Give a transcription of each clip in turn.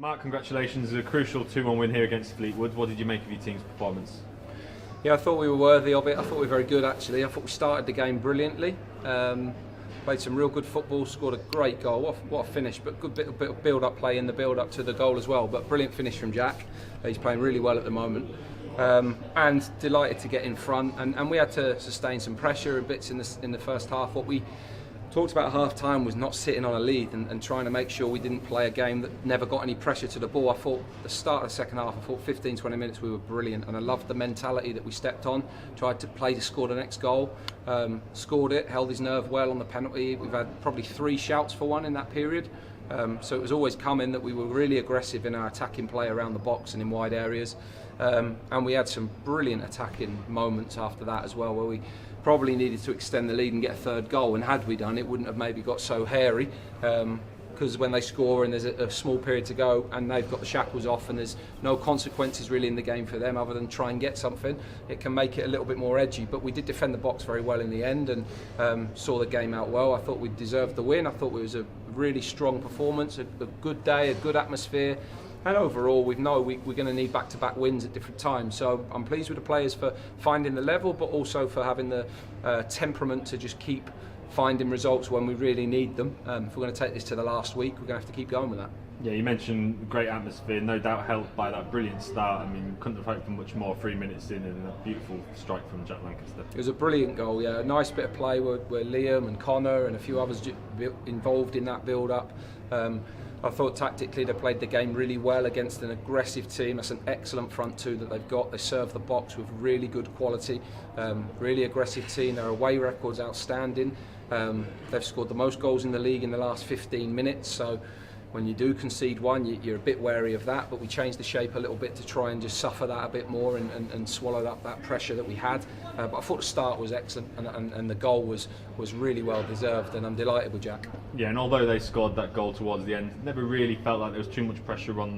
Mark, congratulations. A crucial 2-1 win here against Fleetwood. What did you make of your team's performance? Yeah, I thought we were worthy of it. I thought we were very good actually. I thought we started the game brilliantly. Played some real good football, scored a great goal. What a finish, but good bit of build-up play in the build-up to the goal as well. But brilliant finish from Jack. He's playing really well at the moment. And delighted to get in front. And we had to sustain some pressure a bits in the first half. What we talked about at half-time was not sitting on a lead and trying to make sure we didn't play a game that never got any pressure to the ball. I thought the start of the second half, I thought 15-20 minutes we were brilliant, and I loved the mentality that we stepped on, tried to play to score the next goal, scored it, held his nerve well on the penalty. We've had probably 3 shouts for one in that period. So it was always coming that we were really aggressive in our attacking play around the box and in wide areas. And we had some brilliant attacking moments after that as well, where we probably needed to extend the lead and get a third goal, and had we done, it wouldn't have maybe got so hairy, because when they score and there's a small period to go and they've got the shackles off and there's no consequences really in the game for them other than try and get something, it can make it a little bit more edgy. But we did defend the box very well in the end and saw the game out well. I thought we deserved the win. I thought it was a really strong performance, a good day, a good atmosphere. And overall, we know we're going to need back-to-back wins at different times. So I'm pleased with the players for finding the level, but also for having the temperament to just keep finding results when we really need them. If we're going to take this to the last week, we're going to have to keep going with that. Yeah, you mentioned great atmosphere, no doubt helped by that brilliant start. I mean, couldn't have hoped for much more 3 minutes in, and a beautiful strike from Jack Lancaster. It was a brilliant goal, yeah. A nice bit of play where Liam and Connor and a few others involved in that build-up. I thought tactically they played the game really well against an aggressive team. That's an excellent front two that they've got. They serve the box with really good quality, really aggressive team. Their away record's outstanding. They've scored the most goals in the league in the last 15 minutes, so when you do concede one, you're a bit wary of that, but we changed the shape a little bit to try and just suffer that a bit more and swallow up that pressure that we had. But I thought the start was excellent and the goal was really well deserved, and I'm delighted with Jack. Yeah, and although they scored that goal towards the end, never really felt like there was too much pressure on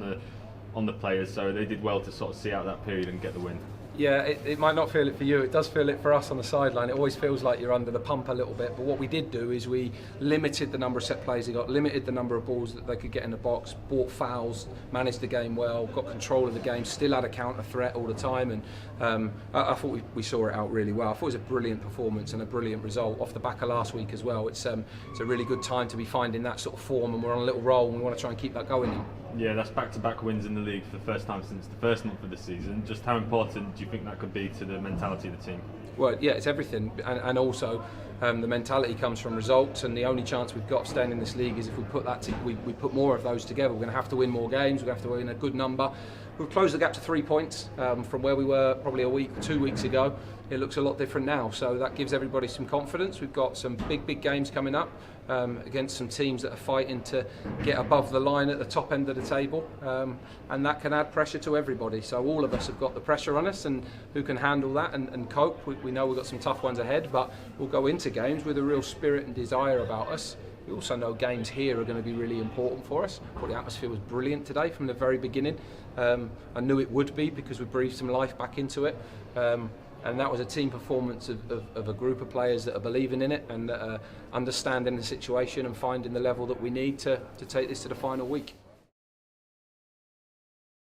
the players, so they did well to sort of see out that period and get the win. Yeah, it might not feel it for you. It does feel it for us on the sideline. It always feels like you're under the pump a little bit. But what we did do is we limited the number of set plays they got, limited the number of balls that they could get in the box, bought fouls, managed the game well, got control of the game, still had a counter threat all the time. And I thought we saw it out really well. I thought it was a brilliant performance and a brilliant result off the back of last week as well. It's a really good time to be finding that sort of form, and we're on a little roll and we want to try and keep that going now. Yeah, that's back-to-back wins in the league for the first time since the first month of the season. Just how important do you think that could be to the mentality of the team? Well, yeah, it's everything, and also the mentality comes from results, and the only chance we've got of staying in this league is if we put we put more of those together. We're going to have to win more games. We're going to have to win a good number. We've closed the gap to 3 points from where we were probably a week, 2 weeks ago. It looks a lot different now, so that gives everybody some confidence. We've got some big games coming up against some teams that are fighting to get above the line at the top end of the table, and that can add pressure to everybody. So all of us have got the pressure on us, and who can handle that and cope. We know we've got some tough ones ahead, but we'll go into games with a real spirit and desire about us. We also know games here are going to be really important for us. I thought the atmosphere was brilliant today from the very beginning. I knew it would be because we breathed some life back into it. And that was a team performance of a group of players that are believing in it and that are understanding the situation and finding the level that we need to take this to the final week.